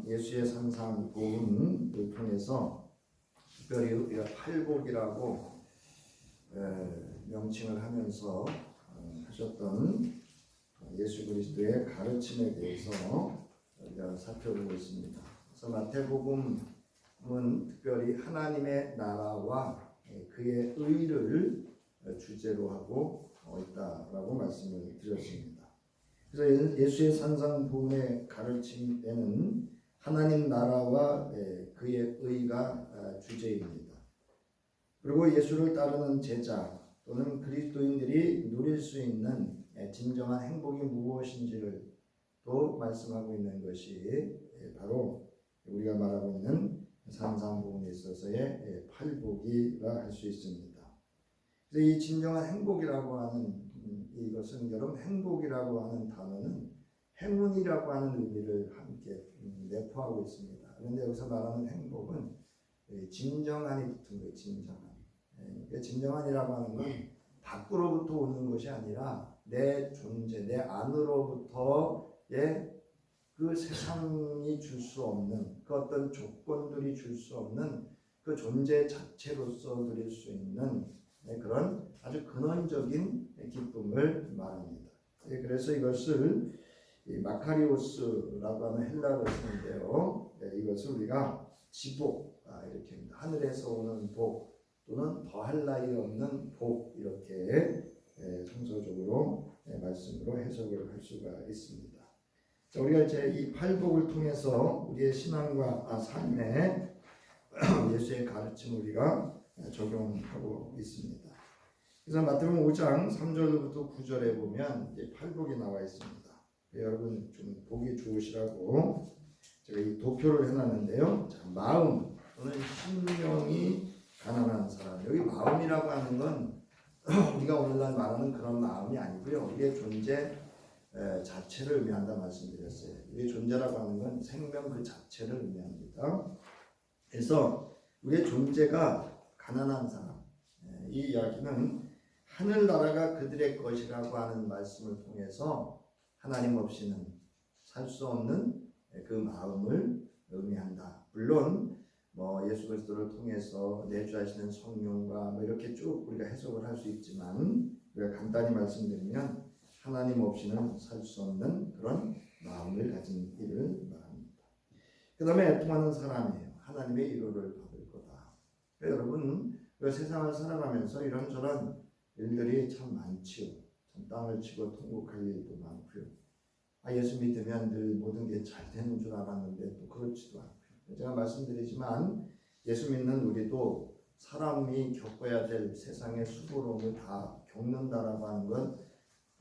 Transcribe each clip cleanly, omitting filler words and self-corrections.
예수의 산상 복음을 통해서 특별히 우리가 팔복이라고 명칭을 하면서 하셨던 예수 그리스도의 가르침에 대해서 우리가 살펴보고 있습니다. 그래서 마태복음은 특별히 하나님의 나라와 그의 의를 주제로 하고 있다라고 말씀을 드렸습니다. 그래서 예수의 산상 복음의 가르침에는 하나님 나라와 그의 의가 주제입니다. 그리고 예수를 따르는 제자 또는 그리스도인들이 누릴 수 있는 진정한 행복이 무엇인지를 또 말씀하고 있는 것이 바로 우리가 말하고 있는 산상 복음에 있어서의 팔복이라 할 수 있습니다. 그래서 이 진정한 행복이라고 하는 이것은 여러분 행복이라고 하는 단어는 행운이라고 하는 의미를 함께 내포하고 있습니다. 그런데 여기서 말하는 행복은 진정한이 붙은 거예요. 진정한. 진정한이라고 하는 건 밖으로부터 오는 것이 아니라 내 존재, 내 안으로부터의 그 세상이 줄 수 없는 그 어떤 조건들이 줄 수 없는 그 존재 자체로서 누릴 수 있는 그런 아주 근원적인 기쁨을 말합니다. 그래서 이것을 마카리오스라고 하는 헬라어를 쓰는데요. 이것을 우리가 지복 이렇게 합니다. 하늘에서 오는 복 또는 더할 나위 없는 복 이렇게 성서적으로 말씀으로 해석을 할 수가 있습니다. 자, 우리가 이제 이 팔복을 통해서 우리의 신앙과 삶에 예수의 가르침을 우리가 적용하고 있습니다. 그래서 마태복음 5장 3절부터 9절에 보면 이제 팔복이 나와 있습니다. 여러분 좀 보기 좋으시라고 제가 이 도표를 해놨는데요. 자, 마음 또는 심령이 가난한 사람. 여기 마음이라고 하는 건 우리가 오늘날 말하는 그런 마음이 아니고요. 우리의 존재 자체를 의미한다 말씀드렸어요. 우리의 존재라고 하는 건 생명 그 자체를 의미합니다. 그래서 우리의 존재가 가난한 사람, 이 이야기는 하늘나라가 그들의 것이라고 하는 말씀을 통해서 하나님 없이는 살 수 없는 그 마음을 의미한다. 물론 예수 그리스도를 통해서 내주하시는 성령과 이렇게 쭉 우리가 해석을 할 수 있지만 우리가 간단히 말씀드리면 하나님 없이는 살 수 없는 그런 마음을 가진 이를 말합니다. 그 다음에 애통하는 사람이에요. 하나님의 위로를 받을 거다. 여러분 그 세상을 살아가면서 이런저런 일들이 참 많지요. 참 땅을 치고 통곡할 일도 많고요. 예수 믿으면 늘 모든 게 잘 되는 줄 알았는데 또 그렇지도 않고요. 제가 말씀드리지만 예수 믿는 우리도 사람이 겪어야 될 세상의 수고로움을 다 겪는다라고 하는 건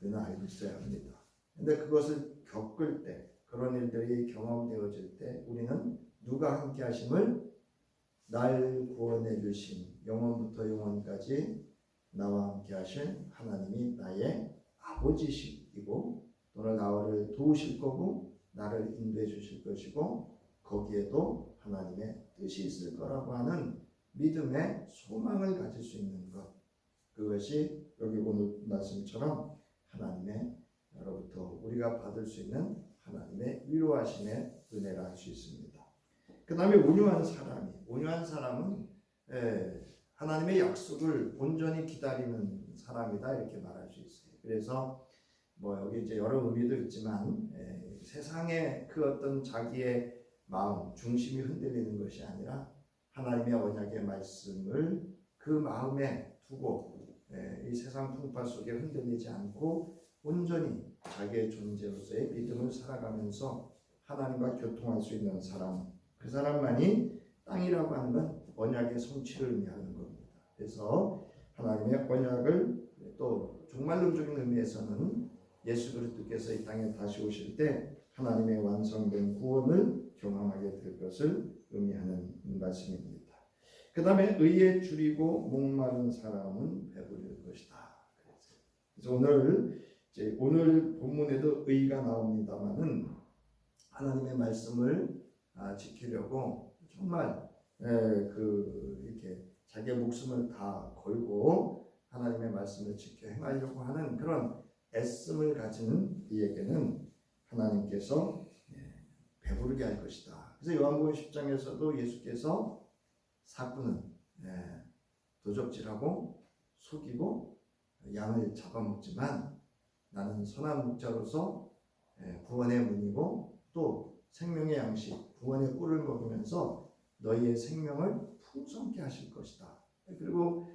우리는 알고 있어야 합니다. 근데 그것을 겪을 때 그런 일들이 경험되어질 때 우리는 누가 함께 하심을 날 구원해 주신 영원부터 영원까지 나와 함께 하실 하나님이 나의 아버지시고 또는 나를 도우실 거고 나를 인도해 주실 것이고 거기에도 하나님의 뜻이 있을 거라고 하는 믿음의 소망을 가질 수 있는 것, 그것이 여기 오늘 말씀처럼 하나님의로부터 우리가 받을 수 있는 하나님의 위로하심의 은혜라 할 수 있습니다. 그 다음에 온유한 사람은 하나님의 약속을 온전히 기다리는 사람이다 이렇게 말할 수 있어요. 그래서 여기 이제 여러 의미도 있지만 세상의 그 어떤 자기의 마음 중심이 흔들리는 것이 아니라 하나님의 언약의 말씀을 그 마음에 두고 이 세상 풍파 속에 흔들리지 않고 온전히 자기의 존재로서의 믿음을 살아가면서 하나님과 교통할 수 있는 사람, 그 사람만이 땅이라고 하는 건 언약의 성취를 의미하는 겁니다. 그래서 하나님의 언약을 또 종말론적인 의미에서는 예수 그리스도께서 이 땅에 다시 오실 때 하나님의 완성된 구원을 경험하게 될 것을 의미하는 말씀입니다. 그 다음에 의에 줄이고 목마른 사람은 배부릴 것이다. 그래서 오늘 본문에도 의가 나옵니다만은 하나님의 말씀을 지키려고 정말 이렇게 자기의 목숨을 다 걸고 하나님의 말씀을 지켜 행하려고 하는 그런 애씀을 가진 이에게는 하나님께서 배부르게 할 것이다. 그래서 요한복음 10장에서도 예수께서 사꾼은 도적질하고 속이고 양을 잡아먹지만 나는 선한 목자로서 구원의 문이고 또 생명의 양식 구원의 꿀을 먹으면서 너희의 생명을 풍성케 하실 것이다. 그리고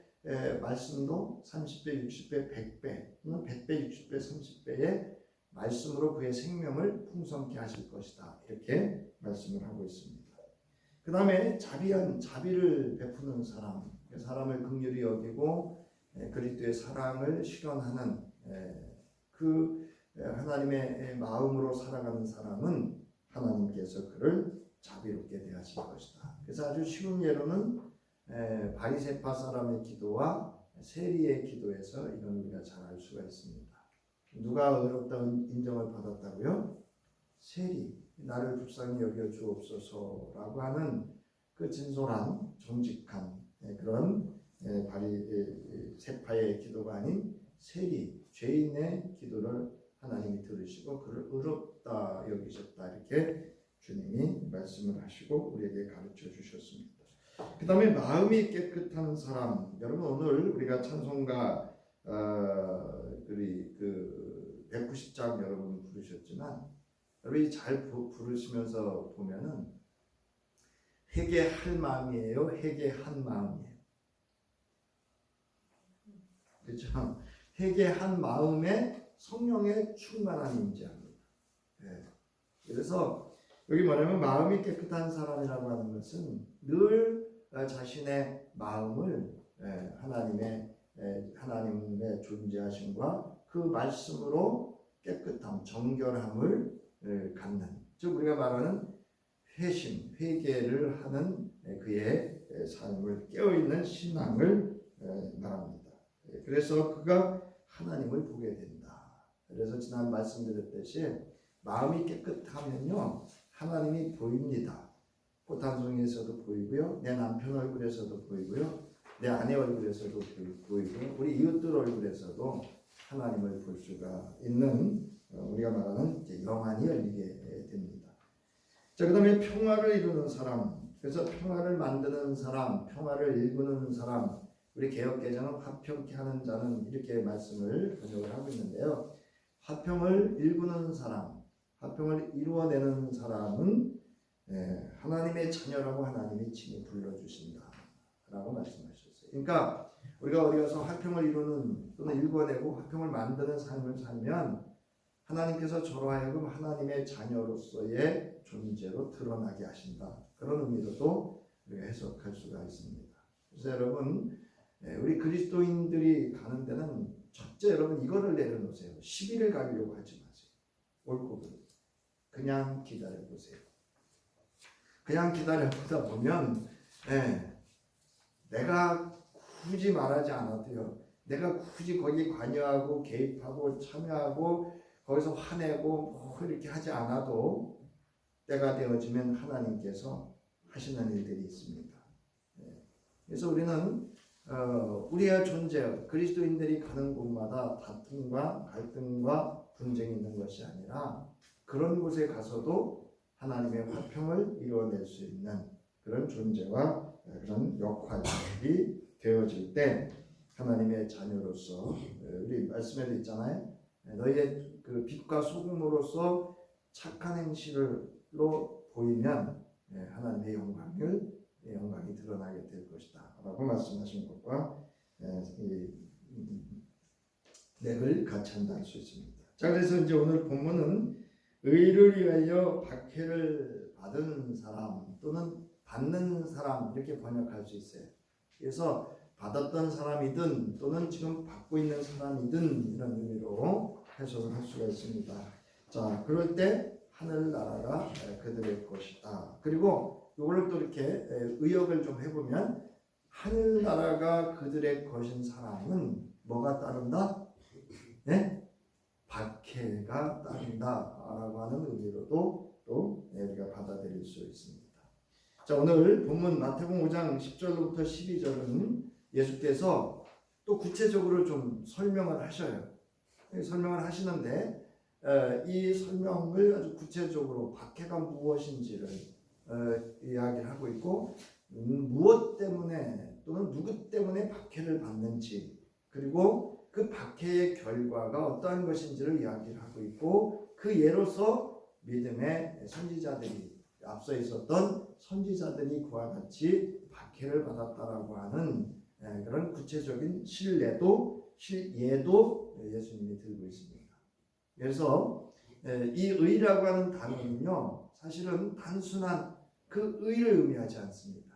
말씀도 30배, 60배, 100배, 100배, 60배, 30배의 말씀으로 그의 생명을 풍성케 하실 것이다. 이렇게 말씀을 하고 있습니다. 그 다음에 자비를 베푸는 사람, 사람을 긍휼히 여기고 그리스도의 사랑을 실현하는 그 하나님의 마음으로 살아가는 사람은 하나님께서 그를 자비롭게 대하실 것이다. 그래서 아주 쉬운 예로는 바리새파 사람의 기도와 세리의 기도에서 이런 우리가 잘 알 수가 있습니다. 누가 의롭다는 인정을 받았다고요? 세리, 나를 불쌍히 여겨 주옵소서라고 하는 그 진솔한 정직한 그런 바리새파의 기도가 아닌 세리, 죄인의 기도를 하나님이 들으시고 그를 의롭다 여기셨다 이렇게 주님이 말씀을 하시고 우리에게 가르쳐 주셨습니다. 그 다음에 마음이 깨끗한 사람, 여러분 오늘 우리가 찬송가 그 190장 여러분 부르셨지만 여러분이 잘 부르시면서 보면은 회개할 마음이에요, 회개한 마음이에요. 그렇죠? 회개한 마음에 성령의 충만함이 임재합니다. 그래서 여기 뭐냐면 마음이 깨끗한 사람이라고 하는 것은 늘 자신의 마음을 하나님의 존재하심과 그 말씀으로 깨끗함, 정결함을 갖는, 즉 우리가 말하는 회심, 회개를 하는 그의 삶을 깨어있는 신앙을 말합니다. 그래서 그가 하나님을 보게 된다. 그래서 지난 말씀드렸듯이 마음이 깨끗하면요 하나님이 보입니다. 꽃 한 송이에서도 보이고요, 내 남편 얼굴에서도 보이고요, 내 아내 얼굴에서도 보이고요, 우리 이웃들 얼굴에서도 하나님을 볼 수가 있는 우리가 말하는 이제 영안이 열리게 됩니다. 자, 그 다음에 평화를 이루는 사람, 그래서 평화를 만드는 사람, 평화를 일구는 사람, 우리 개역개정은 화평케 하는 자는 이렇게 말씀을 번역을 하고 있는데요. 화평을 일구는 사람, 화평을 이루어내는 사람은 하나님의 자녀라고 하나님이 친히 불러주신다라고 말씀하셨어요. 그러니까 우리가 어디 가서 화평을 이루는 또는 일궈내고 화평을 만드는 삶을 살면 하나님께서 저로 하여금 하나님의 자녀로서의 존재로 드러나게 하신다. 그런 의미로도 우리가 해석할 수가 있습니다. 그래서 여러분 우리 그리스도인들이 가는 데는 첫째 여러분 이거를 내려놓으세요. 시비를 가려고 하지 마세요. 옳고 그르고 그냥 기다려보세요. 그냥 기다려보다 보면 내가 굳이 말하지 않아도요, 내가 굳이 거기 관여하고 개입하고 참여하고 거기서 화내고 이렇게 하지 않아도 때가 되어지면 하나님께서 하시는 일들이 있습니다. 그래서 우리는 우리의 존재, 그리스도인들이 가는 곳마다 다툼과 갈등과 분쟁이 있는 것이 아니라 그런 곳에 가서도 하나님의 화평을 이루어낼 수 있는 그런 존재와 그런 역할이 되어질 때 하나님의 자녀로서 우리 말씀에도 있잖아요. 너희의 그 빛과 소금으로서 착한 행실로 보이면 하나님의 영광이 드러나게 될 것이다 라고 말씀하신 것과 맥을 같이 한다할 수 있습니다. 자, 그래서 이제 오늘 본문은 의를 위하여 박해를 받은 사람 또는 받는 사람 이렇게 번역할 수 있어요. 그래서 받았던 사람이든 또는 지금 받고 있는 사람이든 이런 의미로 해석을 할 수가 있습니다. 자, 그럴 때 하늘나라가 그들의 것이다. 그리고 이걸 또 이렇게 의역을 좀 해보면 하늘나라가 그들의 것인 사람은 뭐가 따른다? 네? 박해가 따른다라고 하는 의미로도 또 우리가 받아들일 수 있습니다. 자, 오늘 본문 마태복음 5장 10절부터 12절은 예수께서 또 구체적으로 좀 설명을 하셔요. 설명을 하시는데 이 설명을 아주 구체적으로 박해가 무엇인지를 이야기를 하고 있고, 무엇 때문에 또는 누구 때문에 박해를 받는지, 그리고 그 박해의 결과가 어떠한 것인지를 이야기를 하고 있고, 그 예로서 믿음의 선지자들이, 앞서 있었던 선지자들이 그와 같이 박해를 받았다라고 하는 그런 구체적인 예도 예수님이 들고 있습니다. 그래서 이 의라고 하는 단어는요, 사실은 단순한 그 의를 의미하지 않습니다.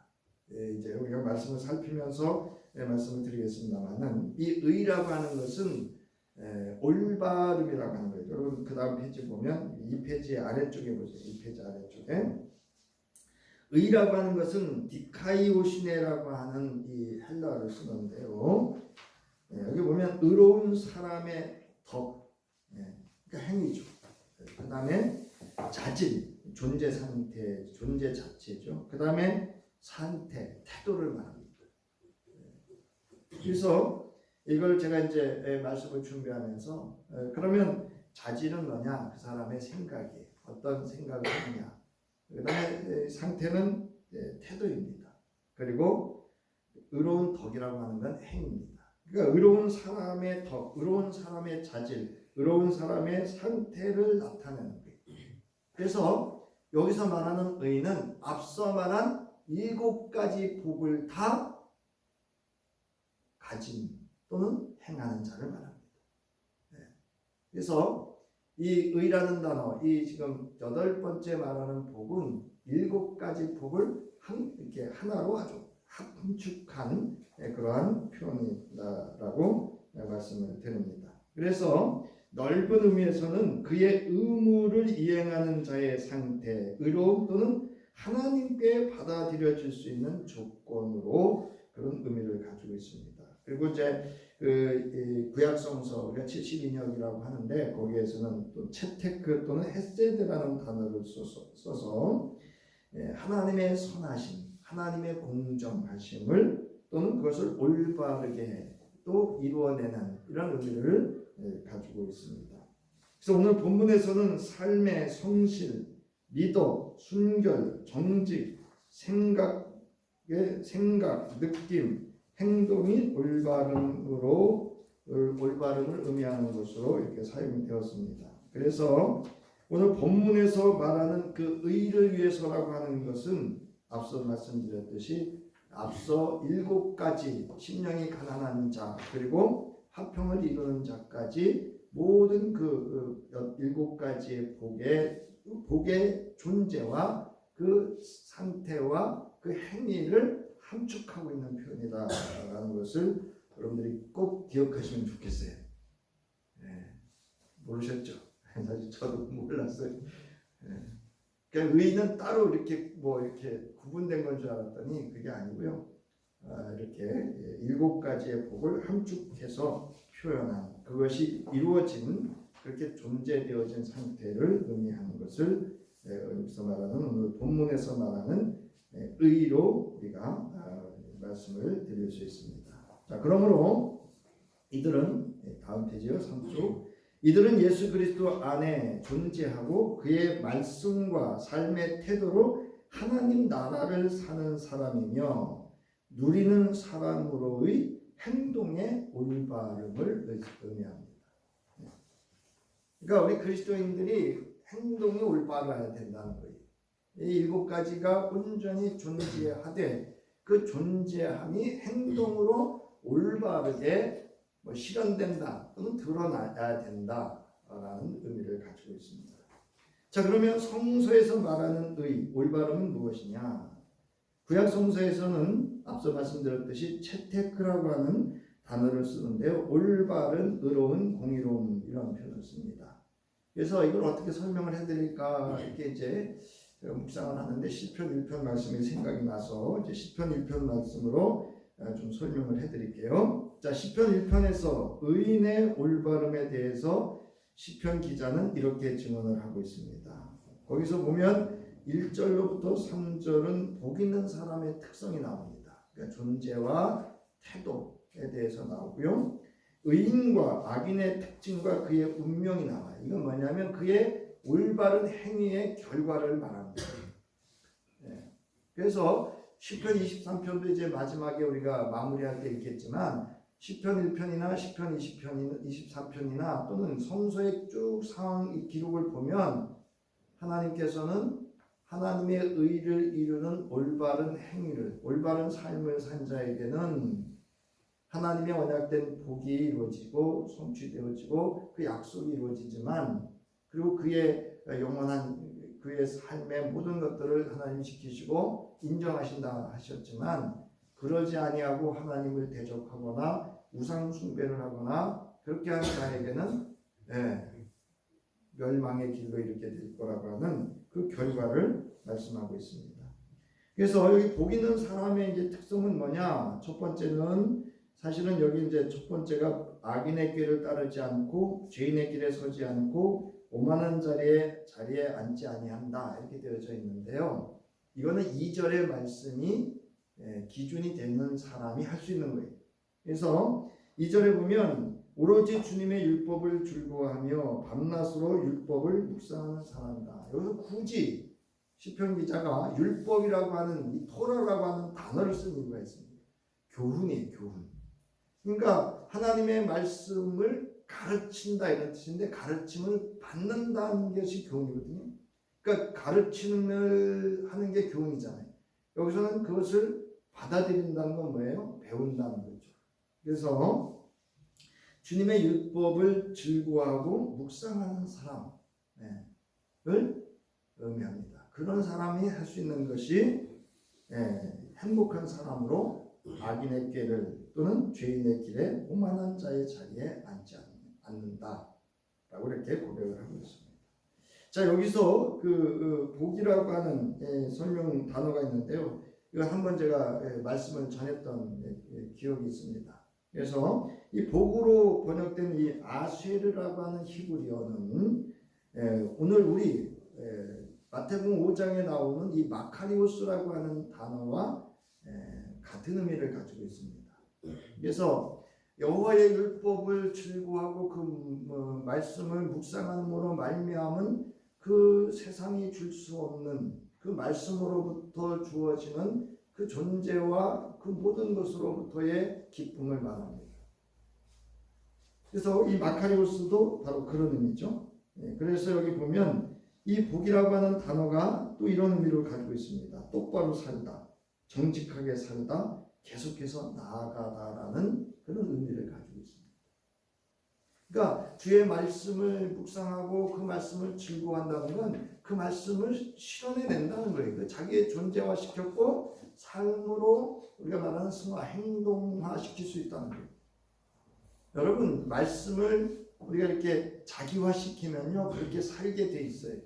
이제 우리가 말씀을 살피면서 말씀을 드리겠습니다만은, 이 의라고 하는 것은 올바름이라고 하는 거예요. 여러분 그 다음 페이지 보면, 이 페이지 아래쪽에 보세요. 이 페이지 아래쪽에 의라고 하는 것은 디카이오시네라고 하는 이 헬라어를 쓰는데요. 여기 보면 의로운 사람의 덕, 그러니까 행위죠. 그 다음에 자질, 존재 상태, 존재 자체죠. 그 다음에 상태, 태도를 말합니다. 그래서 이걸 제가 이제 말씀을 준비하면서, 그러면 자질은 뭐냐? 그 사람의 생각이에요. 어떤 생각을 하느냐. 그 다음에 상태는 태도입니다. 그리고 의로운 덕이라고 하는 건 행위입니다. 그러니까 의로운 사람의 덕, 의로운 사람의 자질, 의로운 사람의 상태를 나타내는 거예요. 그래서 여기서 말하는 의는 앞서 말한 7가지 복을 다 가진 또는 행하는 자를 말합니다. 그래서 이 의라는 단어, 이 지금 8번째 말하는 복은 7가지 복을 이렇게 하나로 아주 함축한 그러한 표현이다라고 말씀을 드립니다. 그래서 넓은 의미에서는 그의 의무를 이행하는 자의 상태, 의로움 또는 하나님께 받아들여질 수 있는 조건으로 그런 의미를 가지고 있습니다. 그리고 이제 그 구약성서 우리가 72년이라고 하는데, 거기에서는 또 채테크 또는 헤세드라는 단어를 써서 하나님의 선하심, 하나님의 공정하심을 또는 그것을 올바르게 또 이루어내는 이런 의미를 가지고 있습니다. 그래서 오늘 본문에서는 삶의 성실, 리더, 순결, 정직, 생각, 느낌, 행동이 올바름을 의미하는 것으로 이렇게 사용이 되었습니다. 그래서 오늘 본문에서 말하는 그 의를 위해서라고 하는 것은 앞서 말씀드렸듯이 앞서 7가지 심령이 가난한 자, 그리고 화평을 이루는 자까지 모든 그 7가지의 복의 존재와 그 상태와 그 행위를 함축하고 있는 표현이다라는 것을 여러분들이 꼭 기억하시면 좋겠어요. 모르셨죠? 사실 저도 몰랐어요. 그러니까 의는 따로 이렇게 이렇게 구분된 건 줄 알았더니 그게 아니고요. 이렇게 7가지의 복을 함축해서 표현한, 그것이 이루어진, 그렇게 존재되어진 상태를 의미하는 것을 여기서 말하는, 오늘 본문에서 말하는 의로 우리가 말씀을 드릴 수 있습니다. 자, 그러므로 이들은, 다음 페이지요, 3쪽. 이들은 예수 그리스도 안에 존재하고 그의 말씀과 삶의 태도로 하나님 나라를 사는 사람이며 누리는 사람으로의 행동의 올바름을 의미합니다. 그러니까 우리 그리스도인들이 행동이 올바라야 된다는 거예요. 이 7가지가 온전히 존재하되 그 존재함이 행동으로 올바르게 실현된다 또는 드러나야 된다라는 의미를 가지고 있습니다. 자, 그러면 성서에서 말하는 의, 올바름은 무엇이냐? 구약 성서에서는 앞서 말씀드렸듯이 채테크라고 하는 단어를 쓰는데요, 올바른, 의로운, 공의로운 이런 표현을 씁니다. 그래서 이걸 어떻게 설명을 해드릴까 이렇게 이제 묵상을 하는데, 시편 1편 말씀이 생각이 나서 이제 시편 1편 말씀으로 좀 설명을 해드릴게요. 자, 시편 1편에서 의인의 올바름에 대해서 시편 기자는 이렇게 증언을 하고 있습니다. 거기서 보면 1절로부터 3절은 복 있는 사람의 특성이 나옵니다. 그러니까 존재와 태도에 대해서 나오고요. 의인과 악인의 특징과 그의 운명이 나와요. 이건 뭐냐면 그의 올바른 행위의 결과를 말합니다. 네. 그래서 시편 23편도 이제 마지막에 우리가 마무리할 때 있겠지만 시편 1편이나 시편 20편, 23편이나 또는 성서의 쭉 상황 기록을 보면 하나님께서는 하나님의 의를 이루는 올바른 행위를, 올바른 삶을 산 자에게는 하나님의 언약된 복이 이루어지고 성취되어지고 그 약속이 이루어지지만 그리고 그의 영원한 그의 삶의 모든 것들을 하나님 지키시고 인정하신다 하셨지만 그러지 아니하고 하나님을 대적하거나 우상 숭배를 하거나 그렇게 하는 자에게는 멸망의 길로 이르게 될 거라고 하는 그 결과를 말씀하고 있습니다. 그래서 여기 복 있는 사람의 이제 특성은 뭐냐? 첫 번째는 사실은 여기 이제 첫 번째가 악인의 길을 따르지 않고 죄인의 길에 서지 않고 오만한 자리에 앉지 아니한다 이렇게 되어져 있는데요. 이거는 2절의 말씀이 기준이 되는 사람이 할 수 있는 거예요. 그래서 2절에 보면 오로지 주님의 율법을 즐거워하며 밤낮으로 율법을 묵상하는 사람이다. 여기서 굳이 시편 기자가 율법이라고 하는 이 토라라고 하는 단어를 쓴 이유가 있습니다. 교훈이에요, 교훈. 그러니까 하나님의 말씀을 가르친다 이런 뜻인데 가르침을 받는다는 것이 교훈이거든요. 그러니까 가르침을 하는 게 교훈이잖아요. 여기서는 그것을 받아들인다는 건 뭐예요? 배운다는 거죠. 그래서 주님의 율법을 즐거워하고 묵상하는 사람을 의미합니다. 그런 사람이 할 수 있는 것이 행복한 사람으로 악인의 길을 또는 죄인의 길에 오만한 자의 자리에 앉지 않는다 라고 이렇게 고백을 하고 있습니다. 자, 여기서 그 복이라고 하는 설명 단어가 있는데요. 이거 한번 제가 말씀을 전했던 기억이 있습니다. 그래서 이 복으로 번역된 이 아쉐르라고 하는 히브리어는 오늘 우리 마태복음 5장에 나오는 이 마카리오스라고 하는 단어와 같은 의미를 가지고 있습니다. 그래서 여호와의 율법을 즐거워하고 그 말씀을 묵상함으로 말미암은 그 세상이 줄 수 없는 그 말씀으로부터 주어지는 그 존재와 그 모든 것으로부터의 기쁨을 말합니다. 그래서 이 마카리오스도 바로 그런 의미죠. 그래서 여기 보면 이 복이라고 하는 단어가 또 이런 의미를 가지고 있습니다. 똑바로 살다, 정직하게 살다, 계속해서 나아가다라는 그런 의미를 가지고 있습니다. 그러니까 주의 말씀을 묵상하고 그 말씀을 즐거워한다는 건 그 말씀을 실현해낸다는 거예요. 자기의 존재화 시켰고 삶으로 우리가 말하는 승화, 행동화 시킬 수 있다는 거예요. 여러분 말씀을 우리가 이렇게 자기화 시키면요 그렇게 살게 돼 있어요.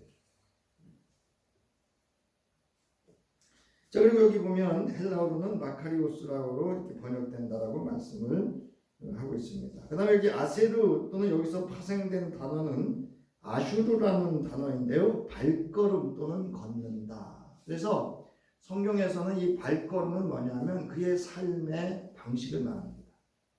자, 그리고 여기 보면 헬라어로는 마카리오스라고 이렇게 번역된다라고 말씀을 하고 있습니다. 그 다음에 여기 아세르 또는 여기서 파생된 단어는 아슈르라는 단어인데요. 발걸음 또는 걷는다. 그래서 성경에서는 이 발걸음은 뭐냐면 그의 삶의 방식을 말합니다.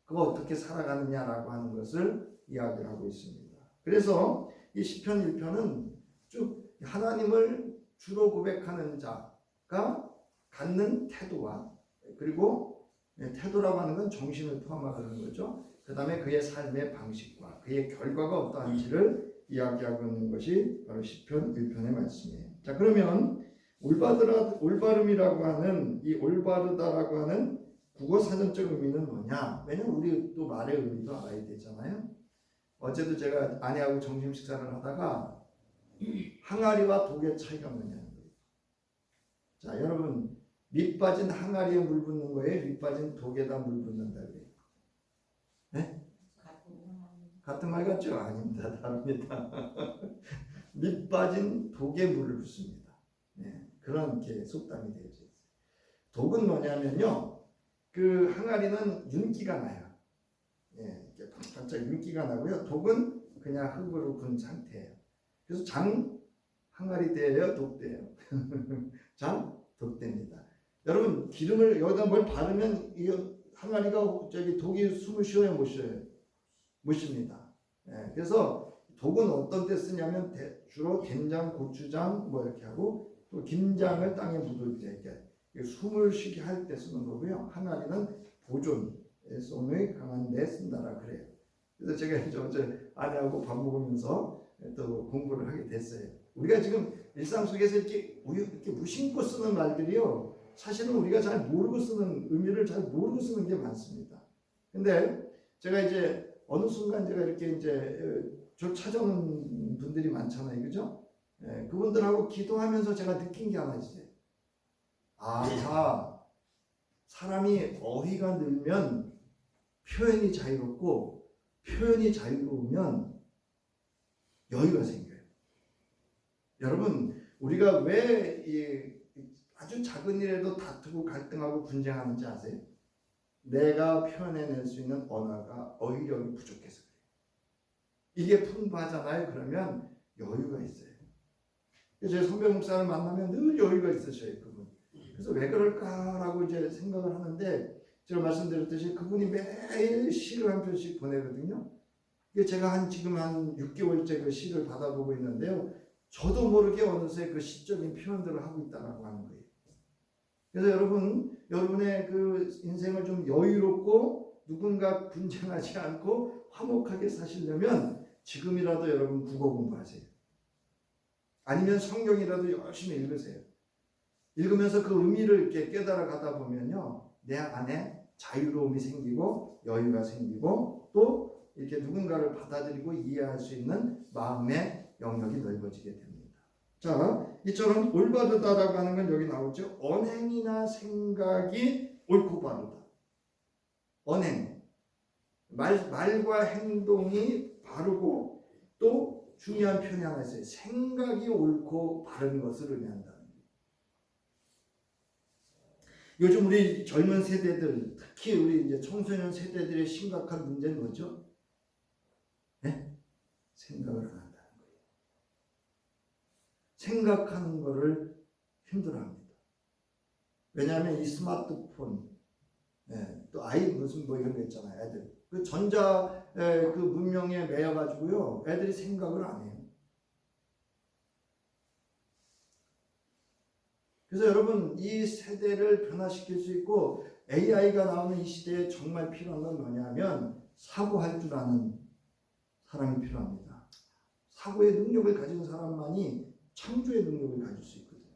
그가 어떻게 살아가느냐라고 하는 것을 이야기를 하고 있습니다. 그래서 이 시편 1편은 쭉 하나님을 주로 고백하는 자가 갖는 태도와 그리고 태도라고 하는 건 정신을 포함하는 거죠. 그 다음에 그의 삶의 방식과 그의 결과가 어떠한지를 이야기하고 있는 것이 바로 시편 1편의 말씀이에요. 자, 그러면 올바름이라고 하는 이 올바르다라고 하는 국어 사전적 의미는 뭐냐? 왜냐면 우리 또 말의 의미도 알아야 되잖아요. 어제도 제가 아내하고 점심 식사를 하다가 항아리와 독의 차이가 뭐냐는 거예요. 자, 여러분 밑 빠진 항아리에 물 붓는 거예요? 밑 빠진 독에다 물 붓는다 그래요? 네? 같은 말 같죠? 아닙니다. 다릅니다. 밑 빠진 독에 물을 붓습니다. 네, 그런 게 속담이 되어 있어요. 독은 뭐냐면요, 그 항아리는 윤기가 나요. 예, 이렇게 반짝 윤기가 나고요. 독은 그냥 흙으로 군 상태예요. 그래서 장 항아리 대예요, 독대예요. 장 독대입니다. 여러분 기름을 여기다 뭘 바르면 이 항아리가 저기 독이 숨을 쉬어요, 못 쉬어요? 무십니다. 그래서 독은 어떤 때 쓰냐면 주로 된장, 고추장 뭐 이렇게 하고 또 김장을 땅에 묻을 때 이렇게 숨을 쉬게 할 때 쓰는 거고요. 항아리는 보존성이 강한 데 쓴다라 그래요. 그래서 제가 이제 어제 아내하고 밥 먹으면서 또 공부를 하게 됐어요. 우리가 지금 일상 속에서 이렇게 무심코 쓰는 말들이요, 사실은 우리가 잘 모르고 쓰는, 의미를 잘 모르고 쓰는 게 많습니다. 근데 제가 이제 어느 순간 제가 이렇게 이제 저 찾아오는 분들이 많잖아요, 그죠? 그분들하고 기도하면서 제가 느낀 게 하나 있어요. 아, 사람이 어휘가 늘면 표현이 자유롭고, 표현이 자유로우면 여유가 생겨요. 여러분, 우리가 왜 아주 작은 일에도 다투고 갈등하고 분쟁하는지 아세요? 내가 표현해낼 수 있는 언어가, 어휘력이 부족해서 그래요. 이게 풍부하잖아요. 그러면 여유가 있어요. 제 선배 목사를 만나면 늘 여유가 있으셔요, 그분. 그래서 왜 그럴까라고 이제 생각을 하는데, 제가 말씀드렸듯이 그분이 매일 시를 한 편씩 보내거든요. 이게 제가 지금 한 6개월째 그 시를 받아보고 있는데요. 저도 모르게 어느새 그 시적인 표현들을 하고 있다라고 하는 거예요. 그래서 여러분의 그 인생을 좀 여유롭고 누군가 분쟁하지 않고 화목하게 사시려면 지금이라도 여러분 국어 공부하세요. 아니면 성경이라도 열심히 읽으세요. 읽으면서 그 의미를 이렇게 깨달아 가다 보면요, 내 안에 자유로움이 생기고 여유가 생기고 또 이렇게 누군가를 받아들이고 이해할 수 있는 마음의 영역이 넓어지게 됩니다. 자, 이처럼 올바르다라고 하는 건 여기 나오죠. 언행이나 생각이 옳고 바르다. 언행, 말과 행동이 바르고 또 중요한 표현이 하나 있어요. 생각이 옳고 바른 것을 의미한다는 거예요. 요즘 우리 젊은 세대들, 특히 우리 이제 청소년 세대들의 심각한 문제는 뭐죠? 네? 생각을 안 한다는 거예요. 생각하는 거를 힘들어합니다. 왜냐하면 이 스마트폰, 또 무슨 뭐 이런 거 있잖아요, 애들. 그 전자 그 문명에 매여가지고요, 애들이 생각을 안 해요. 그래서 여러분, 이 세대를 변화시킬 수 있고 AI가 나오는 이 시대에 정말 필요한 건 뭐냐면 사고할 줄 아는 사람이 필요합니다. 사고의 능력을 가진 사람만이 창조의 능력을 가질 수 있거든요.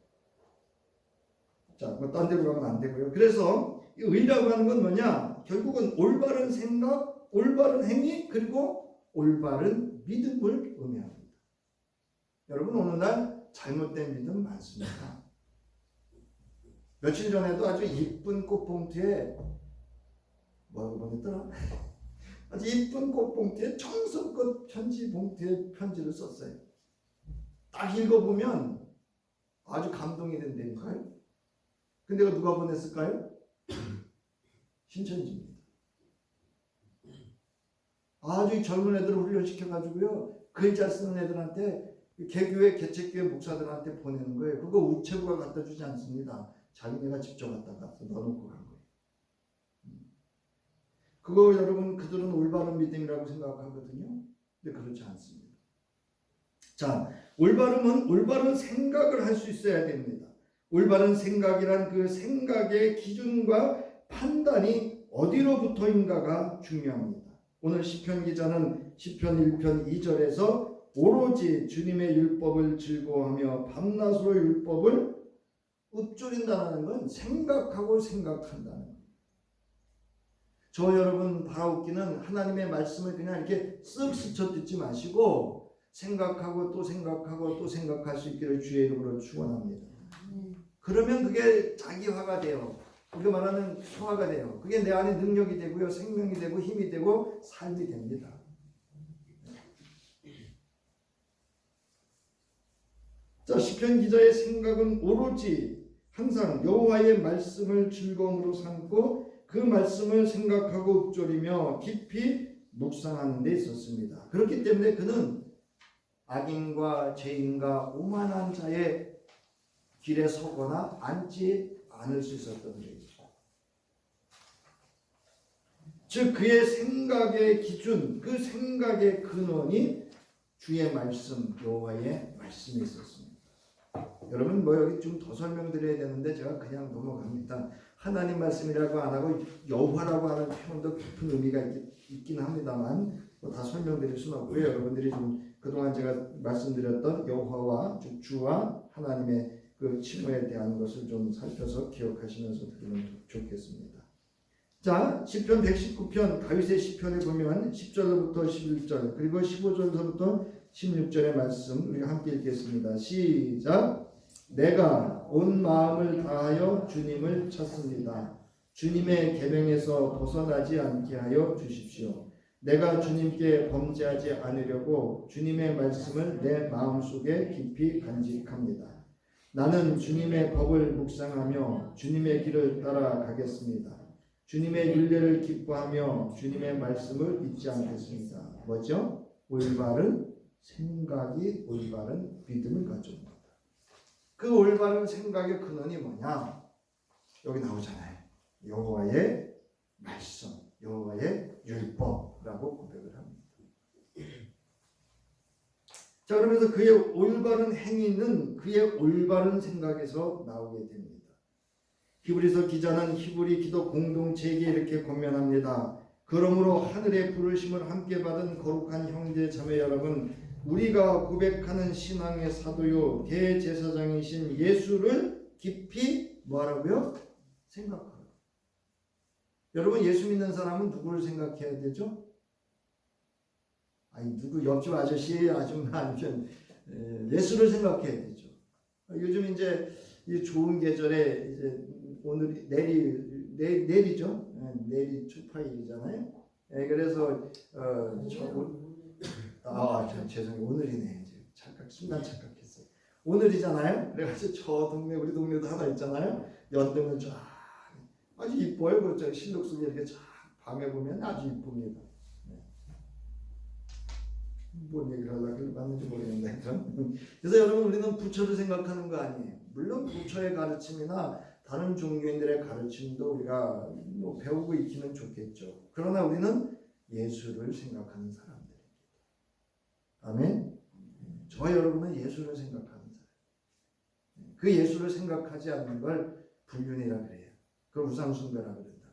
자, 뭐 딴 데로 가면 안 되고요. 그래서 이 의라고 하는 건 뭐냐? 결국은 올바른 생각, 올바른 행위, 그리고 올바른 믿음을 의미합니다. 여러분, 오늘날 잘못된 믿음 많습니다. 며칠 전에도 아주 이쁜 꽃봉투에 뭐라고 보냈더라? 아주 이쁜 꽃봉투에 청소꽃 편지 봉투에 편지를 썼어요. 딱 읽어보면 아주 감동이 된다니까요. 근데 이거 누가 보냈을까요? 신천지입니다. 아주 젊은 애들을 훈련시켜가지고요, 글자 쓰는 애들한테, 개교회 개척교회 목사들한테 보내는 거예요. 그거 우체부가 갖다 주지 않습니다. 자기네가 직접 갖다가 넣어놓고 간 거예요. 그거 여러분, 그들은 올바른 믿음이라고 생각하거든요. 근데 그렇지 않습니다. 자, 올바름은 올바른 생각을 할 수 있어야 됩니다. 올바른 생각이란 그 생각의 기준과 판단이 어디로부터인가가 중요합니다. 오늘 시편 기자는 시편 1편 2절에서 오로지 주님의 율법을 즐거워하며 밤낮으로 율법을 읊조린다는 건 생각하고 생각한다는 거예요. 저 여러분 바라옵기는 하나님의 말씀을 그냥 이렇게 쓱 스쳐 듣지 마시고 생각하고 또 생각하고 또 생각할 수 있기를 주의 이름으로 축원합니다. 그러면 그게 자기화가 돼요. 우리가 말하는 소화가 돼요. 그게 내 안에 능력이 되고요, 생명이 되고 힘이 되고 삶이 됩니다. 자, 시편 기자의 생각은 오로지 항상 여호와의 말씀을 즐거움으로 삼고 그 말씀을 생각하고 읊조리며 깊이 묵상하는 데 있었습니다. 그렇기 때문에 그는 악인과 죄인과 오만한 자의 길에 서거나 앉지 않을 수 있었던 것이죠. 즉 그의 생각의 기준, 그 생각의 근원이 주의 말씀, 여호와의 말씀에 있었습니다. 여러분 뭐 여기 좀 더 설명드려야 되는데 제가 그냥 넘어갑니다. 하나님 말씀이라고 안 하고 여호와라고 하는 표현도 깊은 의미가 있긴 합니다만 뭐 다 설명드릴 수는 없고요. 여러분들이 좀 그동안 제가 말씀드렸던 여호와와 주와 하나님의 그 칭호에 대한 것을 좀 살펴서 기억하시면서 들으면 좋겠습니다. 자, 시편 119편 다윗의 시편에 보면 10절부터 11절 그리고 15절부터 16절의 말씀 우리가 함께 읽겠습니다. 시작. 내가 온 마음을 다하여 주님을 찾습니다. 주님의 계명에서 벗어나지 않게 하여 주십시오. 내가 주님께 범죄하지 않으려고 주님의 말씀을 내 마음속에 깊이 간직합니다. 나는 주님의 법을 묵상하며 주님의 길을 따라가겠습니다. 주님의 윤례를 기뻐하며 주님의 말씀을 잊지 않겠습니다. 뭐죠? 올바른 생각이 올바른 믿음을 가져옵니다. 그 올바른 생각의 근원이 뭐냐? 여기 나오잖아요. 여호와의 말씀, 여호와의 율법이라고 고백을 합니다. 자, 그러면서 그의 올바른 행위는 그의 올바른 생각에서 나오게 됩니다. 히브리서 기자는 히브리 기도 공동체에게 이렇게 권면합니다. 그러므로 하늘의 부르심을 함께 받은 거룩한 형제 자매 여러분, 우리가 고백하는 신앙의 사도요 대제사장이신 예수를 깊이 뭐하라고요? 생각하라. 여러분 예수 믿는 사람은 누구를 생각해야 되죠? 아니 누구 옆집 아저씨 아줌마 아니면 예수를 생각해야 되죠. 요즘 이제 이 좋은 계절에 이제 오늘 내리죠. 내리 초파일이잖아요. 그래서 죄송해요. 오늘이네. 이제 순간 착각했어요. 오늘이잖아요. 그래가지고 저 동네 우리 동네도 하나 있잖아요. 연등을 쫙 아주 이뻐요. 그 실록 속에 이렇게 쫙 밤에 보면 아주 이쁩니다. 뭔 얘기를 하려고 하는지 모르겠는데 그래서 여러분 우리는 부처를 생각하는 거 아니에요. 물론 부처의 가르침이나 다른 종교인들의 가르침도 우리가 뭐 배우고 익히면 좋겠죠. 그러나 우리는 예수를 생각하는 사람들입니다. 아멘. 저와 여러분은 예수를 생각하는 사람. 그 예수를 생각하지 않는 걸 불륜이라 그래요. 그걸 우상숭배라 그런다.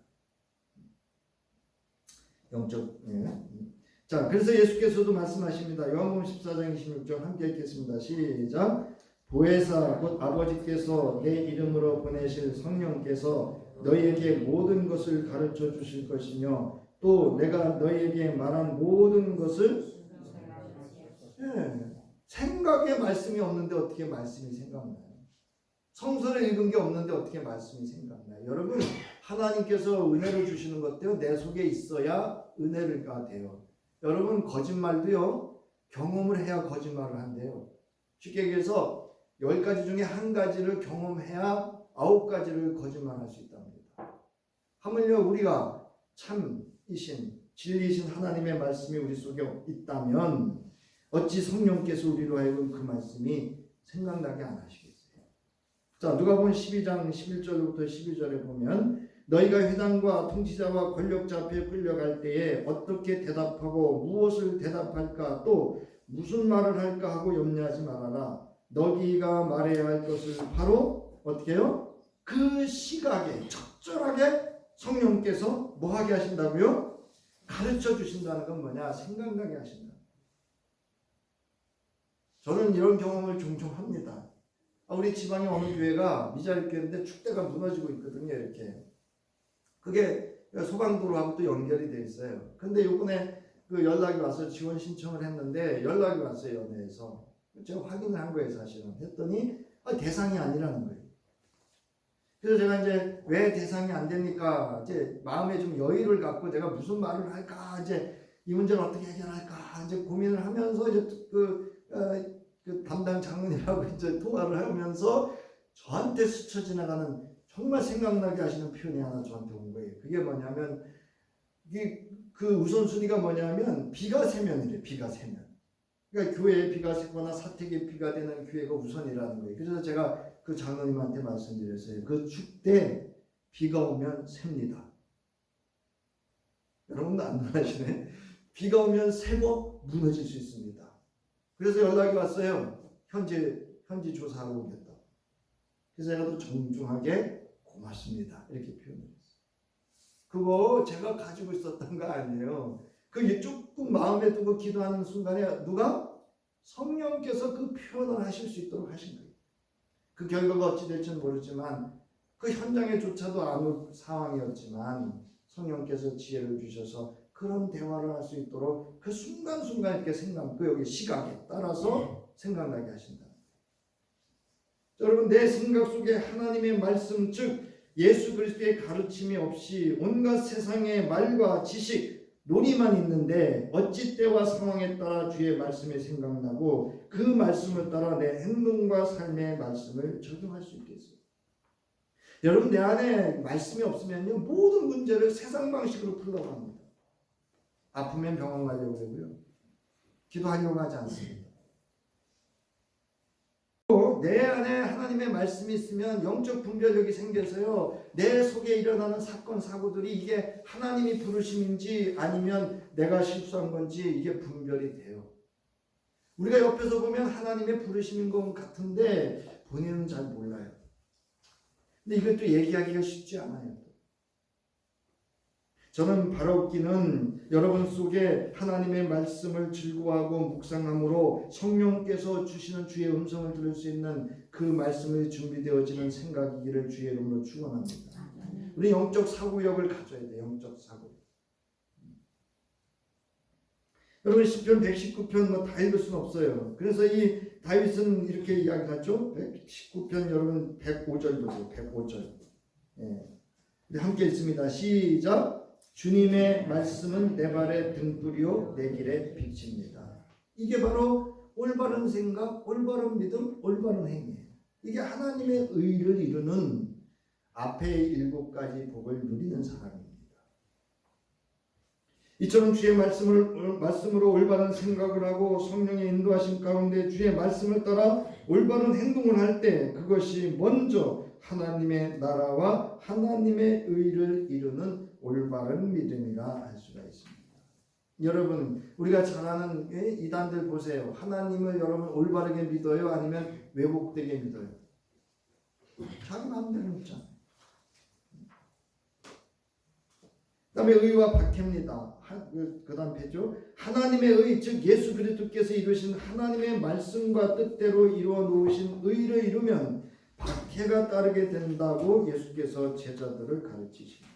영적 자, 그래서 예수께서도 말씀하십니다. 요한복음 14장 26절 함께 읽겠습니다. 시작. 보혜사 곧 아버지께서 내 이름으로 보내실 성령께서 너희에게 모든 것을 가르쳐 주실 것이며 또 내가 너희에게 말한 모든 것을 생각에 말씀이 없는데 어떻게 말씀이 생각나요? 성서를 읽은 게 없는데 어떻게 말씀이 생각나요? 여러분 하나님께서 은혜를 주시는 것도요 내 속에 있어야 은혜가 돼요. 여러분 거짓말도요 경험을 해야 거짓말을 한대요. 쉽게 얘기해서 10가지 중에 한 가지를 경험해야 9가지를 거짓말할 수 있답니다. 하물며 우리가 참이신 진리이신 하나님의 말씀이 우리 속에 있다면 어찌 성령께서 우리로 하여금 그 말씀이 생각나게 안 하시겠어요? 자, 누가복음 12장 11절부터 12절에 보면 너희가 회당과 통치자와 권력자 앞에 끌려갈 때에 어떻게 대답하고 무엇을 대답할까 또 무슨 말을 할까 하고 염려하지 말아라. 너희가 말해야 할 것을 바로 어떻게 해요? 그 시각에 적절하게 성령께서 뭐 하게 하신다고요? 가르쳐 주신다는 건 뭐냐? 생각나게 하신다. 저는 이런 경험을 종종 합니다. 우리 지방에 어느 교회가 미자립 교회인데 축대가 무너지고 있거든요. 이렇게. 그게 소방도로하고 또 연결이 돼 있어요. 근데 요번에 그 연락이 와서 지원 신청을 했는데 연락이 왔어요. 연회에서. 제가 확인을 한 거예요. 사실은. 했더니 대상이 아니라는 거예요. 그래서 제가 이제 왜 대상이 안 됩니까? 이제 마음에 좀 여유를 갖고 내가 무슨 말을 할까? 이제 이 문제를 어떻게 해결할까? 이제 고민을 하면서 이제 그 담당 장로님하고 이제 통화를 하면서 저한테 스쳐 지나가는 정말 생각나게 하시는 표현이 하나 저한테 온 거예요. 그게 뭐냐면 이게 그 우선순위가 뭐냐면 비가 세면이래. 비가 세면. 그러니까 교회에 비가 새거나 사택에 비가 되는 교회가 우선이라는 거예요. 그래서 제가 그 장로님한테 말씀드렸어요. 그 축대 비가 오면 셉니다. 여러분도 안 놀라시네. 비가 오면 새고 무너질 수 있습니다. 그래서 연락이 왔어요. 현지 조사하러 오겠다. 그래서 제가 또 정중하게 고맙습니다. 이렇게 표현했어요. 그거 제가 가지고 있었던 거 아니에요. 그 조금 마음에 두고 기도하는 순간에 누가? 성령께서 그 표현을 하실 수 있도록 하신 거예요. 그 결과가 어찌 될지는 모르지만 그 현장에조차도 아무 상황이었지만 성령께서 지혜를 주셔서 그런 대화를 할 수 있도록 그 순간순간 이렇게 그 여기 시각에 따라서 생각나게 하신다. 여러분, 내 생각 속에 하나님의 말씀, 즉 예수 그리스도의 가르침이 없이 온갖 세상의 말과 지식, 논의만 있는데 어찌 때와 상황에 따라 주의 말씀이 생각나고 그 말씀을 따라 내 행동과 삶의 말씀을 적용할 수 있겠어요? 여러분, 내 안에 말씀이 없으면요, 모든 문제를 세상 방식으로 풀려고 합니다. 아프면 병원 가려고 그러고요, 기도하려고 하지 않습니다. 내 안에 하나님의 말씀이 있으면 영적 분별력이 생겨서요, 내 속에 일어나는 사건 사고들이 이게 하나님이 부르심인지 아니면 내가 실수한 건지 이게 분별이 돼요. 우리가 옆에서 보면 하나님의 부르심인 것 같은데 본인은 잘 몰라요. 근데 이것도 얘기하기가 쉽지 않아요. 저는 바라옵기는 여러분 속에 하나님의 말씀을 즐거워하고 묵상함으로 성령께서 주시는 주의 음성을 들을 수 있는 그 말씀이 준비되어지는 생각이기를 주의 이름으로 축원합니다. 우리 영적 사고력을 가져야 돼요. 영적 사고. 여러분, 시편 119편 뭐 다 읽을 수는 없어요. 그래서 이 다윗은 이렇게 이야기하죠. 119편 여러분 105절 보세요. 105절. 예. 함께 읽습니다. 시작. 주님의 말씀은 내 발의 등불이요 내 길의 빛입니다. 이게 바로 올바른 생각, 올바른 믿음, 올바른 행위예요. 이게 하나님의 의를 이루는 앞에 7가지 복을 누리는 사람입니다. 이처럼 주의 말씀으로 올바른 생각을 하고 성령의 인도하심 가운데 주의 말씀을 따라 올바른 행동을 할 때 그것이 먼저 하나님의 나라와 하나님의 의를 이루는 올바른 믿음이라 할 수가 있습니다. 여러분, 우리가 잘 아는 이단들 보세요. 하나님을 여러분 올바르게 믿어요? 아니면 왜곡되게 믿어요? 자기 마음대로 믿잖아요. 그 다음에 의와 박해입니다. 그 다음 패죠. 하나님의 의, 즉 예수 그리스도께서 이루신 하나님의 말씀과 뜻대로 이루어 놓으신 의를 이루면 박해가 따르게 된다고 예수께서 제자들을 가르치십니다.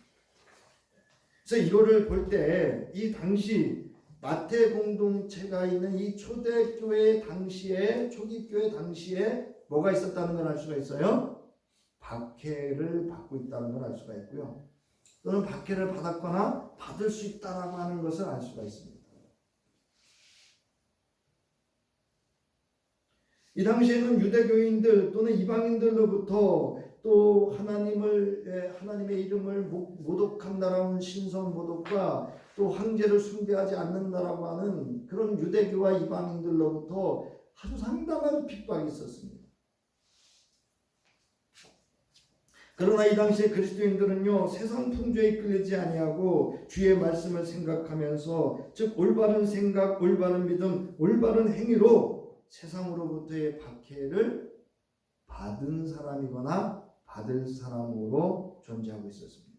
그래서 이거를 볼 때 이 당시 마태 공동체가 있는 이 초대교회 당시에, 초기교회 당시에 뭐가 있었다는 걸 알 수가 있어요. 박해를 받고 있다는 걸 알 수가 있고요. 또는 박해를 받았거나 받을 수 있다라고 하는 것을 알 수가 있습니다. 이 당시에는 유대교인들 또는 이방인들로부터 또 하나님의 이름을 모독한다라는 신성 모독과 또 황제를 숭배하지 않는다라고 하는 그런 유대교와 이방인들로부터 아주 상당한 핍박이 있었습니다. 그러나 이 당시에 그리스도인들은요, 세상 풍조에 이끌리지 아니하고 주의 말씀을 생각하면서, 즉 올바른 생각, 올바른 믿음, 올바른 행위로 세상으로부터의 박해를 받은 사람이거나 받을 사람으로 존재하고 있었습니다.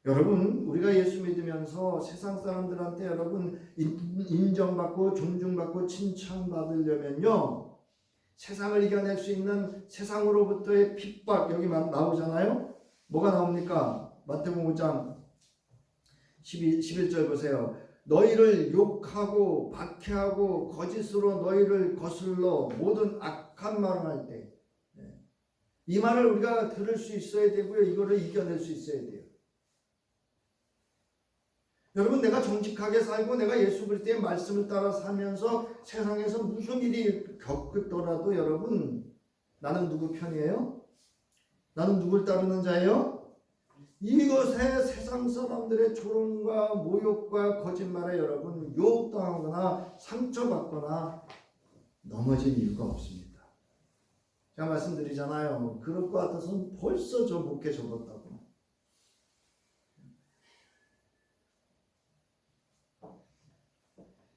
여러분, 우리가 예수 믿으면서 세상 사람들한테 여러분 인정받고 존중받고 칭찬받으려면요, 세상을 이겨낼 수 있는 세상으로부터의 핍박, 여기 나오잖아요. 뭐가 나옵니까? 마태복음 5장 11절 보세요. 너희를 욕하고 박해하고 거짓으로 너희를 거슬러 모든 악한 말을 할 때, 이 말을 우리가 들을 수 있어야 되고요. 이거를 이겨낼 수 있어야 돼요. 여러분, 내가 정직하게 살고 내가 예수 그리스도의 말씀을 따라 살면서 세상에서 무슨 일이 겪더라도 여러분, 나는 누구 편이에요? 나는 누굴 따르는 자예요? 이것에 세상 사람들의 조롱과 모욕과 거짓말에 여러분 유혹당하거나 상처받거나 넘어질 이유가 없습니다. 제가 말씀드리잖아요. 그럴 것 같아서는 벌써 저 목회 접었다고.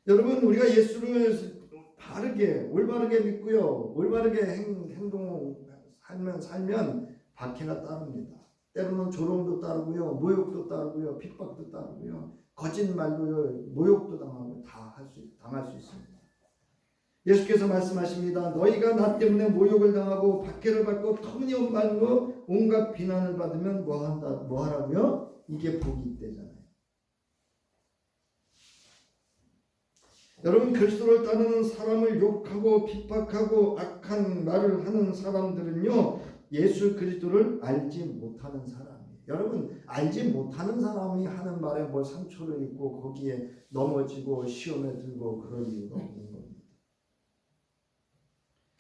여러분 우리가 예수를 바르게 올바르게 믿고요. 올바르게 행동 살면 박해가 따릅니다. 때로는 조롱도 따르고요. 모욕도 따르고요. 핍박도 따르고요. 거짓말도 모욕도 당하고 당할 수 있습니다. 예수께서 말씀하십니다. 너희가 나 때문에 모욕을 당하고 박해를 받고 터무니없는 말로 온갖 비난을 받으면 뭐 하라고요? 이게 복이 있대잖아요. 여러분 그리스도를 따르는 사람을 욕하고 핍박하고 악한 말을 하는 사람들은요 예수 그리스도를 알지 못하는 사람이에요. 여러분 알지 못하는 사람이 하는 말에 뭘 상처를 입고 거기에 넘어지고 시험에 들고 그럴 이유가 없는 겁니다.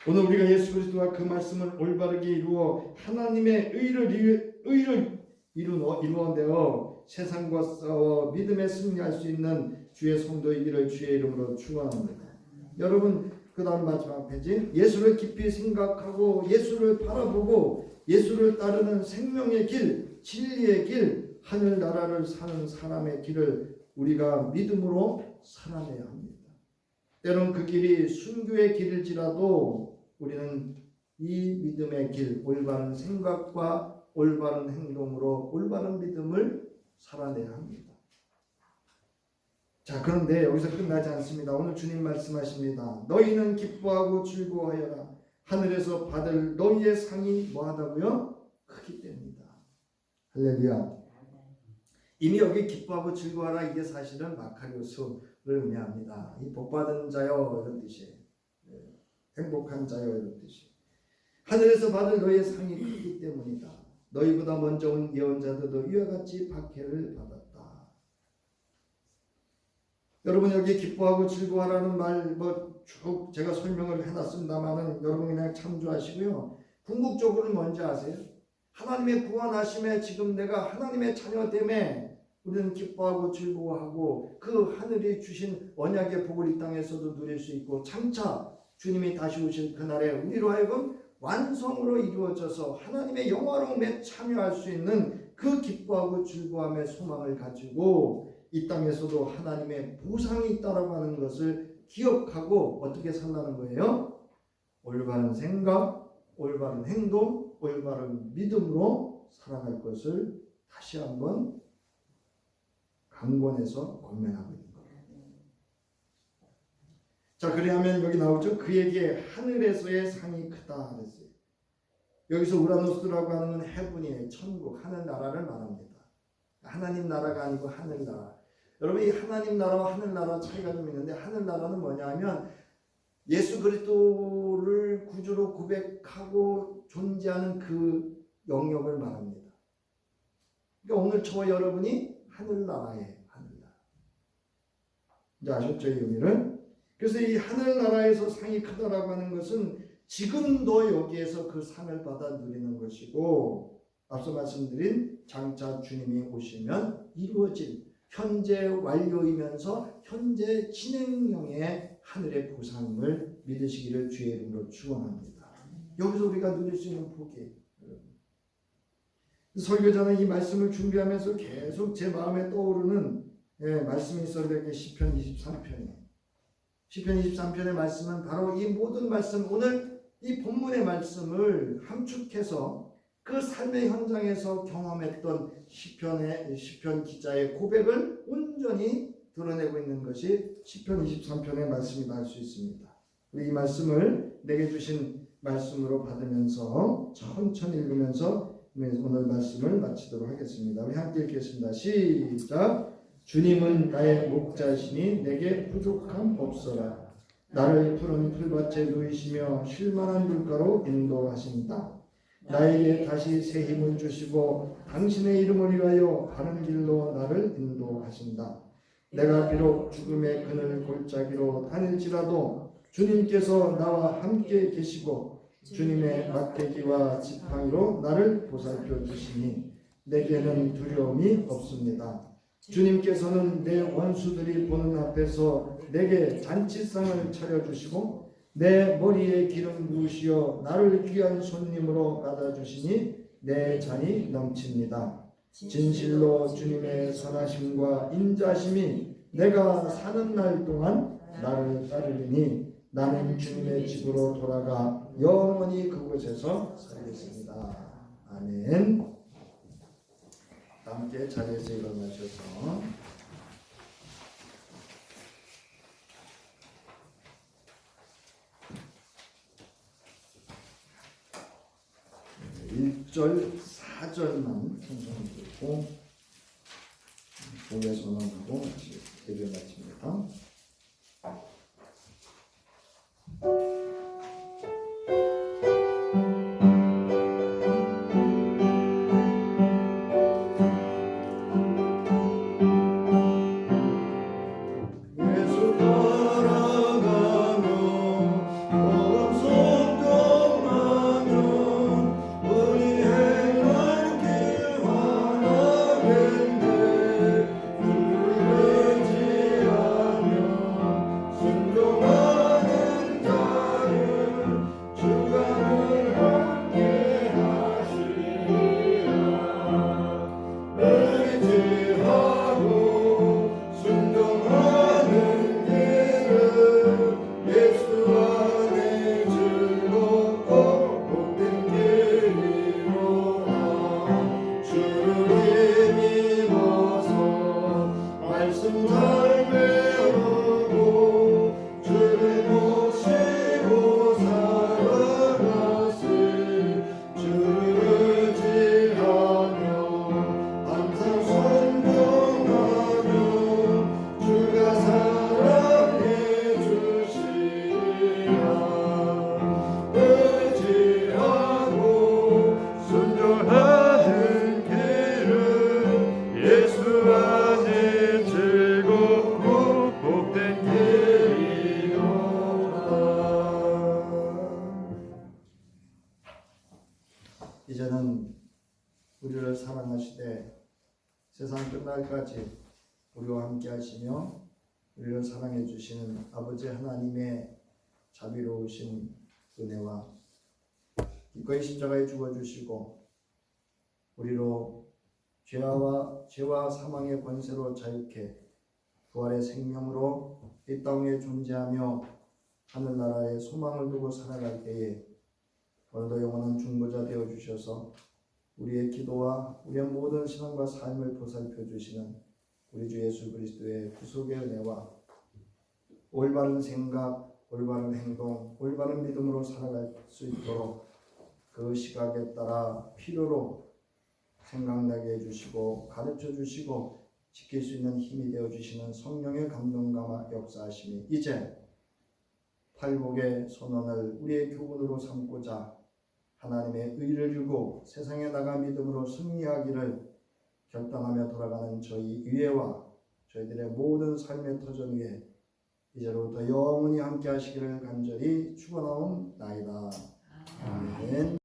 오늘 우리가 예수 그리스도와 그 말씀을 올바르게 이루어 하나님의 의를 이루어내어 세상과 싸워 믿음에 승리할 수 있는 주의 성도이기를 주의 이름으로 축원합니다. 여러분 그 다음 마지막 페이지 예수를 깊이 생각하고 예수를 바라보고 예수를 따르는 생명의 길, 진리의 길, 하늘나라를 사는 사람의 길을 우리가 믿음으로 살아내야 합니다. 때론 그 길이 순교의 길일지라도 우리는 이 믿음의 길, 올바른 생각과 올바른 행동으로 올바른 믿음을 살아내야 합니다. 자, 그런데 여기서 끝나지 않습니다. 오늘 주님 말씀하십니다. 너희는 기뻐하고 즐거워하여라. 하늘에서 받을 너희의 상이 뭐하다고요? 크기 때문이다. 할렐루야. 이미 여기 기뻐하고 즐거워하라 이게 사실은 마카리오스를 의미합니다. 이 복받은 자여 이런 뜻이에요. 행복한 자여 이런 뜻이에요. 하늘에서 받을 너희의 상이 크기 때문이다. 너희보다 먼저 온 예언자들도 이와 같이 박해를 받았다. 여러분 여기 기뻐하고 즐거워하라는 말 쭉 제가 설명을 해놨습니다만은 여러분 그냥 참조하시고요. 궁극적으로는 뭔지 아세요? 하나님의 구원하심에 지금 내가 하나님의 자녀됨에 우리는 기뻐하고 즐거워하고 그 하늘이 주신 언약의 복을 이 땅에서도 누릴 수 있고 장차 주님이 다시 오실 그날에 우리로 하여금 완성으로 이루어져서 하나님의 영화로움에 참여할 수 있는 그 기뻐하고 즐거움의 소망을 가지고 이 땅에서도 하나님의 보상이 있다라고 하는 것을 기억하고 어떻게 살라는 거예요? 올바른 생각, 올바른 행동, 올바른 믿음으로 살아갈 것을 다시 한번 강권해서 권면하고 있는 거예요. 자, 그래야면 여기 나오죠. 그에게 하늘에서의 상이 크다 그랬어요. 여기서 우라노스라고 하는 건 헤븐이에요. 천국, 하늘나라를 말합니다. 하나님 나라가 아니고 하늘나라. 여러분 이 하나님 나라와 하늘나라 차이가 좀 있는데 하늘나라는 뭐냐 하면 예수 그리스도를 구주로 고백하고 존재하는 그 영역을 말합니다. 그러니까 오늘 저와 여러분이 하늘나라예요. 하늘나라. 이제 아셨죠 이 의미를? 그래서 이 하늘나라에서 상이 크다라고 하는 것은 지금도 여기에서 그 상을 받아 누리는 것이고 앞서 말씀드린 장차 주님이 오시면 이루어질 현재 완료이면서 현재 진행형의 하늘의 보상을 믿으시기를 주의 이름으로 축원합니다. 여기서 우리가 누릴 수 있는 복이에요. 설교자는 이 말씀을 준비하면서 계속 제 마음에 떠오르는 말씀이 있었는데 시편 23편이에요. 시편 23편의 말씀은 바로 이 모든 말씀 오늘 이 본문의 말씀을 함축해서 그 삶의 현장에서 경험했던 시편 기자의 고백을 온전히 드러내고 있는 것이 시편 23편의 말씀이다 할 수 있습니다. 우리 이 말씀을 내게 주신 말씀으로 받으면서 천천히 읽으면서 오늘 말씀을 마치도록 하겠습니다. 우리 함께 읽겠습니다. 시작. 주님은 나의 목자시니 내게 부족함 없어라. 나를 푸른 풀밭에 누이시며 쉴만한 물가로 인도하신다. 나에게 다시 새 힘을 주시고 당신의 이름을 위하여 바른 길로 나를 인도하신다. 내가 비록 죽음의 그늘 골짜기로 다닐지라도 주님께서 나와 함께 계시고 주님의 막대기와 지팡이로 나를 보살펴 주시니 내게는 두려움이 없습니다. 주님께서는 내 원수들이 보는 앞에서 내게 잔치상을 차려주시고 내 머리에 기름 부으시어 나를 귀한 손님으로 받아주시니 내 잔이 넘칩니다. 진실로 주님의 선하심과 인자심이 내가 사는 날 동안 나를 따르리니 나는 주님의 집으로 돌아가 영원히 그곳에서 살겠습니다. 아멘. 함께 자리에서 일어나셔서 네, 1절 4절만 성경을 듣고 공개 선언하고 예배 마칩니다. 이제는 우리를 사랑하시되 세상 끝날까지 우리와 함께 하시며 우리를 사랑해 주시는 아버지 하나님의 자비로우신 은혜와 기꺼이 십자가에 죽어주시고 우리로 죄와 사망의 권세로 자유케 부활의 생명으로 이 땅에 존재하며 하늘나라의 소망을 두고 살아갈 때에 오늘도 영원한 중보자 되어주셔서 우리의 기도와 우리의 모든 신앙과 삶을 보살펴 주시는 우리 주 예수 그리스도의 구속의 은혜와 올바른 생각, 올바른 행동, 올바른 믿음으로 살아갈 수 있도록 그 시각에 따라 필요로 생각나게 해주시고 가르쳐 주시고 지킬 수 있는 힘이 되어주시는 성령의 감동과 역사하심이 이제 팔복의 선언을 우리의 교훈으로 삼고자 하나님의 의를 이루고 세상에 나가 믿음으로 승리하기를 결단하며 돌아가는 저희 위에와 저희들의 모든 삶의 터전 위에 이제로부터 영원히 함께 하시기를 간절히 축원하옵나이다. 아멘.